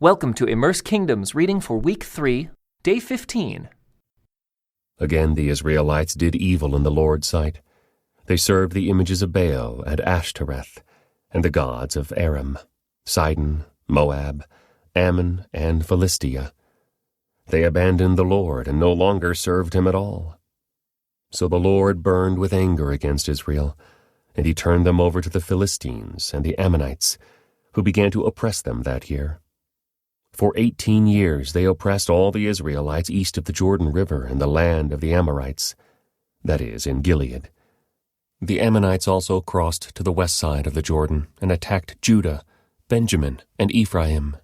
Welcome to Immerse Kingdom's reading for Week 3, Day 15. Again the Israelites did evil in the Lord's sight. They served the images of Baal and Ashtoreth, and the gods of Aram, Sidon, Moab, Ammon, and Philistia. They abandoned the Lord and no longer served him at all. So the Lord burned with anger against Israel, and he turned them over to the Philistines and the Ammonites, who began to oppress them that year. For 18 years they oppressed all the Israelites east of the Jordan River in the land of the Amorites, that is, in Gilead. The Ammonites also crossed to the west side of the Jordan and attacked Judah, Benjamin, and Ephraim.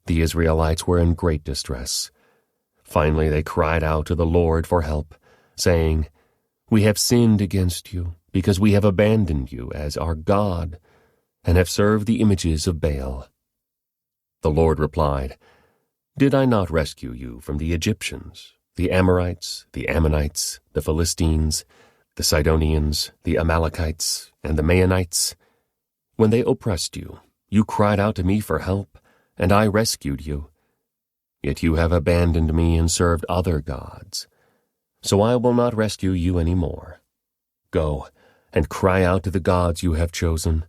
The Israelites were in great distress. Finally they cried out to the Lord for help, saying, "We have sinned against you, because we have abandoned you as our God, and have served the images of Baal." The Lord replied, "Did I not rescue you from the Egyptians, the Amorites, the Ammonites, the Philistines, the Sidonians, the Amalekites, and the Maonites? When they oppressed you, you cried out to me for help, and I rescued you. Yet you have abandoned me and served other gods. So I will not rescue you any more. Go and cry out to the gods you have chosen.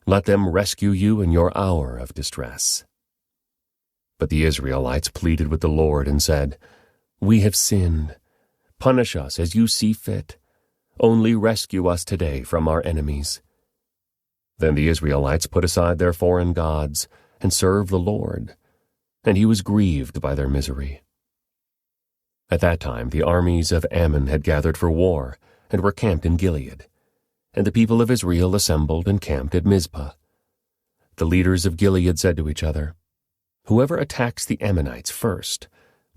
Let them rescue you in your hour of distress." But the Israelites pleaded with the Lord and said, "We have sinned. Punish us as you see fit. Only rescue us today from our enemies." Then the Israelites put aside their foreign gods and served the Lord, and he was grieved by their misery. At that time the armies of Ammon had gathered for war and were camped in Gilead, and the people of Israel assembled and camped at Mizpah. The leaders of Gilead said to each other, "Whoever attacks the Ammonites first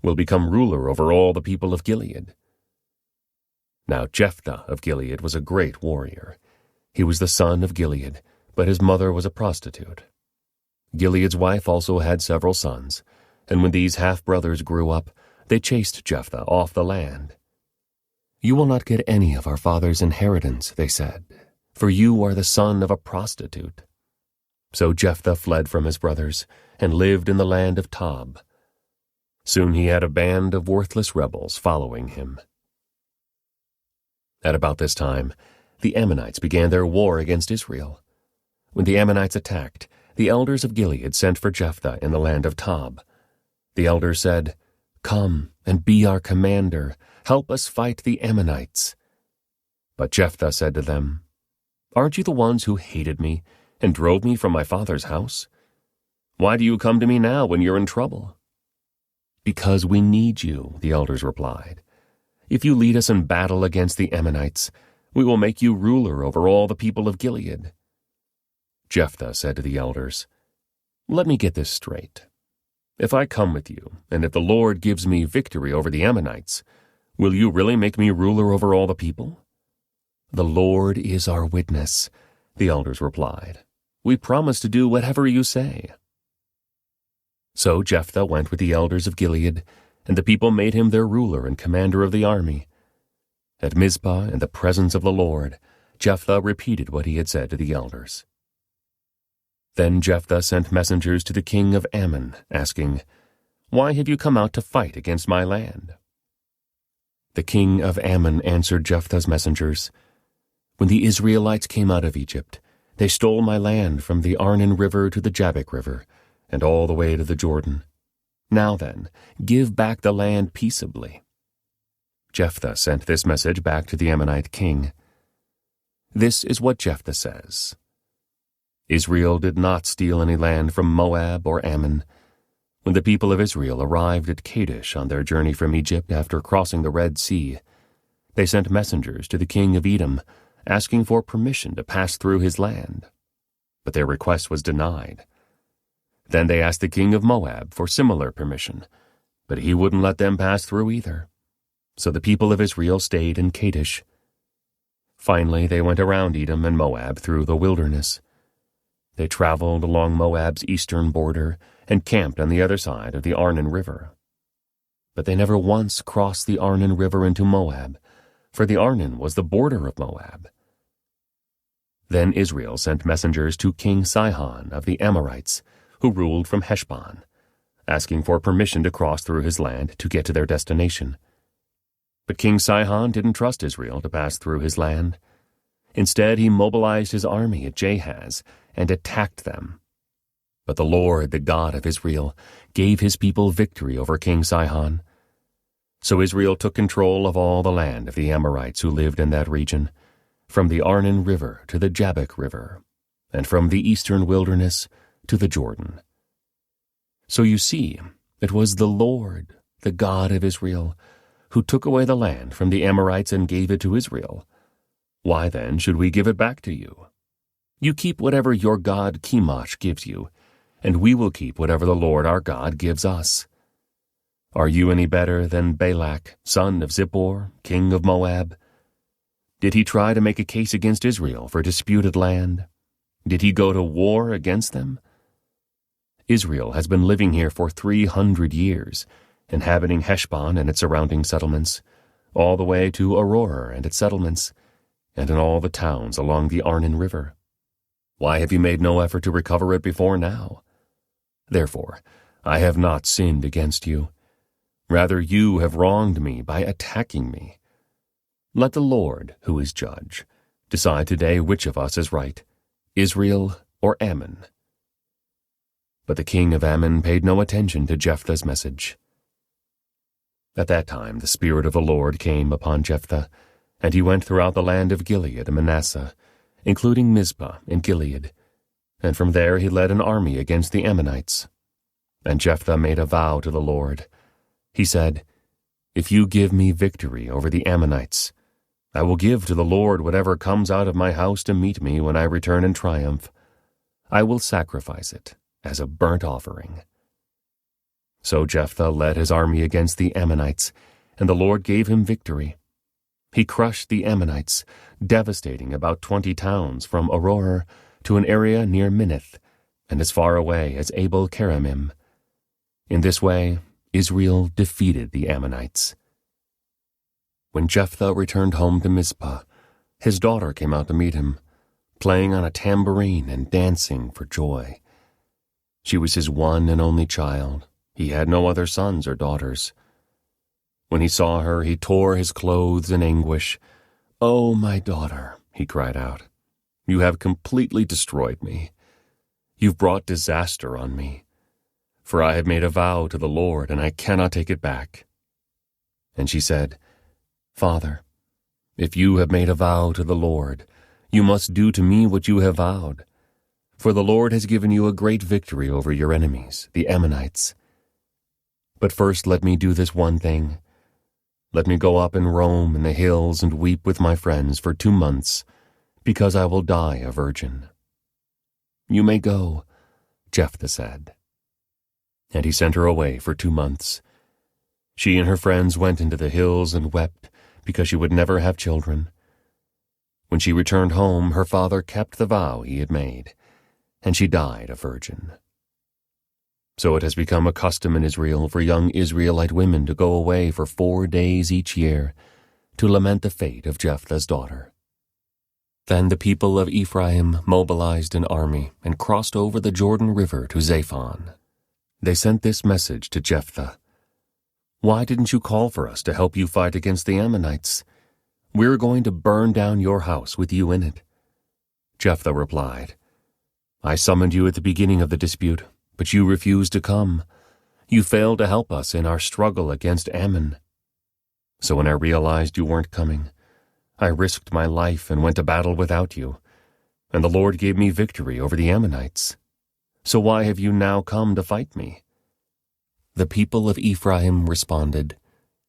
will become ruler over all the people of Gilead." Now Jephthah of Gilead was a great warrior. He was the son of Gilead, but his mother was a prostitute. Gilead's wife also had several sons, and when these half-brothers grew up, they chased Jephthah off the land. "You will not get any of our father's inheritance," they said, "for you are the son of a prostitute." So Jephthah fled from his brothers and lived in the land of Tob. Soon he had a band of worthless rebels following him. At about this time, the Ammonites began their war against Israel. When the Ammonites attacked, the elders of Gilead sent for Jephthah in the land of Tob. The elders said, "Come and be our commander. Help us fight the Ammonites." But Jephthah said to them, "Aren't you the ones who hated me and drove me from my father's house? Why do you come to me now when you're in trouble?" "Because we need you," the elders replied. "If you lead us in battle against the Ammonites, we will make you ruler over all the people of Gilead." Jephthah said to the elders, "Let me get this straight. If I come with you, and if the Lord gives me victory over the Ammonites, will you really make me ruler over all the people?" "The Lord is our witness," the elders replied. "We promise to do whatever you say." So Jephthah went with the elders of Gilead, and the people made him their ruler and commander of the army. At Mizpah, in the presence of the Lord, Jephthah repeated what he had said to the elders. Then Jephthah sent messengers to the king of Ammon, asking, "Why have you come out to fight against my land?" The king of Ammon answered Jephthah's messengers, "When the Israelites came out of Egypt, they stole my land from the Arnon River to the Jabbok River, and all the way to the Jordan. Now then, give back the land peaceably." Jephthah sent this message back to the Ammonite king. This is what Jephthah says: "Israel did not steal any land from Moab or Ammon. When the people of Israel arrived at Kadesh on their journey from Egypt after crossing the Red Sea, they sent messengers to the king of Edom, asking for permission to pass through his land. But their request was denied. Then they asked the king of Moab for similar permission, but he wouldn't let them pass through either. So the people of Israel stayed in Kadesh. Finally, they went around Edom and Moab through the wilderness. They traveled along Moab's eastern border and camped on the other side of the Arnon River. But they never once crossed the Arnon River into Moab, for the Arnon was the border of Moab. Then Israel sent messengers to King Sihon of the Amorites, who ruled from Heshbon, asking for permission to cross through his land to get to their destination. But King Sihon didn't trust Israel to pass through his land. Instead, he mobilized his army at Jahaz and attacked them. But the Lord, the God of Israel, gave his people victory over King Sihon. So Israel took control of all the land of the Amorites who lived in that region, from the Arnon River to the Jabbok River, and from the eastern wilderness to the Jordan. So you see, it was the Lord, the God of Israel, who took away the land from the Amorites and gave it to Israel. Why then should we give it back to you? You keep whatever your god Chemosh gives you, and we will keep whatever the Lord our God gives us. Are you any better than Balak, son of Zippor, king of Moab? Did he try to make a case against Israel for disputed land? Did he go to war against them? Israel has been living here for 300 years, inhabiting Heshbon and its surrounding settlements, all the way to Aurora and its settlements, and in all the towns along the Arnon River. Why have you made no effort to recover it before now? Therefore, I have not sinned against you. Rather, you have wronged me by attacking me. Let the Lord, who is judge, decide today which of us is right, Israel or Ammon. But the king of Ammon paid no attention to Jephthah's message. At that time the Spirit of the Lord came upon Jephthah, and he went throughout the land of Gilead and Manasseh, including Mizpah in Gilead, and from there he led an army against the Ammonites. And Jephthah made a vow to the Lord. He said, "If you give me victory over the Ammonites, I will give to the Lord whatever comes out of my house to meet me when I return in triumph. I will sacrifice it as a burnt offering." So Jephthah led his army against the Ammonites, and the Lord gave him victory. He crushed the Ammonites, devastating about 20 towns from Aurora to an area near Minnith, and as far away as Abel-Keramim. In this way, Israel defeated the Ammonites. When Jephthah returned home to Mizpah, his daughter came out to meet him, playing on a tambourine and dancing for joy. She was his one and only child. He had no other sons or daughters. When he saw her, he tore his clothes in anguish. "Oh, my daughter," he cried out, "you have completely destroyed me. You've brought disaster on me. For I have made a vow to the Lord, and I cannot take it back." And she said, "Father, if you have made a vow to the Lord, you must do to me what you have vowed. For the Lord has given you a great victory over your enemies, the Ammonites. But first let me do this one thing. Let me go up and roam in the hills and weep with my friends for 2 months, because I will die a virgin." "You may go," Jephthah said. And he sent her away for 2 months. She and her friends went into the hills and wept because she would never have children. When she returned home, her father kept the vow he had made, and she died a virgin. So it has become a custom in Israel for young Israelite women to go away for 4 days each year to lament the fate of Jephthah's daughter. Then the people of Ephraim mobilized an army and crossed over the Jordan River to Zaphon. They sent this message to Jephthah: "Why didn't you call for us to help you fight against the Ammonites? We're going to burn down your house with you in it." Jephthah replied, "I summoned you at the beginning of the dispute, but you refused to come. You failed to help us in our struggle against Ammon. So when I realized you weren't coming, I risked my life and went to battle without you, and the Lord gave me victory over the Ammonites. So why have you now come to fight me?" The people of Ephraim responded,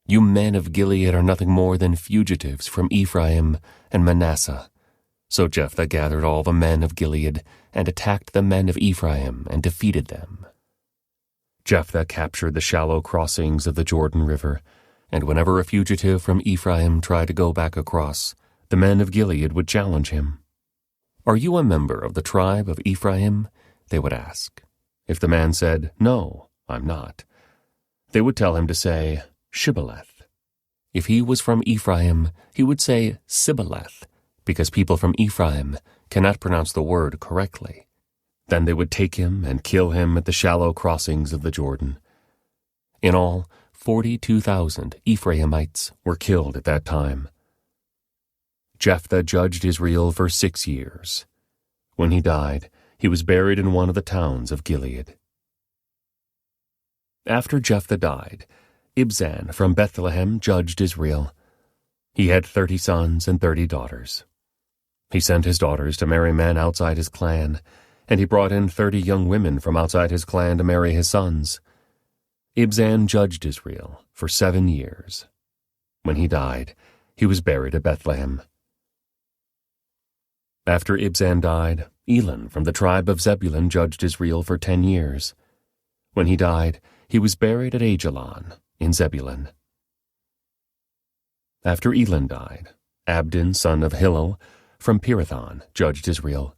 "You men of Gilead are nothing more than fugitives from Ephraim and Manasseh." So Jephthah gathered all the men of Gilead and attacked the men of Ephraim and defeated them. Jephthah captured the shallow crossings of the Jordan River, and whenever a fugitive from Ephraim tried to go back across, the men of Gilead would challenge him. "Are you a member of the tribe of Ephraim?" they would ask. If the man said, "No, I'm not," they would tell him to say, "Shibboleth." If he was from Ephraim, he would say Sibboleth, because people from Ephraim cannot pronounce the word correctly. Then they would take him and kill him at the shallow crossings of the Jordan. In all, 42,000 Ephraimites were killed at that time. Jephthah judged Israel for 6 years. When he died, he was buried in one of the towns of Gilead. After Jephthah died, Ibzan from Bethlehem judged Israel. He had 30 sons and 30 daughters. He sent his daughters to marry men outside his clan, and he brought in 30 young women from outside his clan to marry his sons. Ibzan judged Israel for 7 years. When he died, he was buried at Bethlehem. After Ibzan died, Elon from the tribe of Zebulun judged Israel for 10 years. When he died, he was buried at Ajalon in Zebulun. After Elon died, Abdon, son of Hillel, from Pirathon, judged Israel.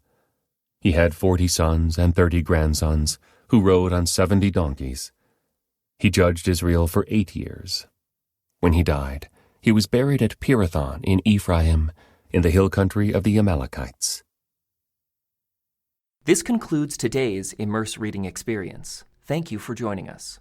He had 40 sons and 30 grandsons, who rode on 70 donkeys. He judged Israel for 8 years. When he died, he was buried at Pirathon in Ephraim, in the hill country of the Amalekites. This concludes today's Immerse reading experience. Thank you for joining us.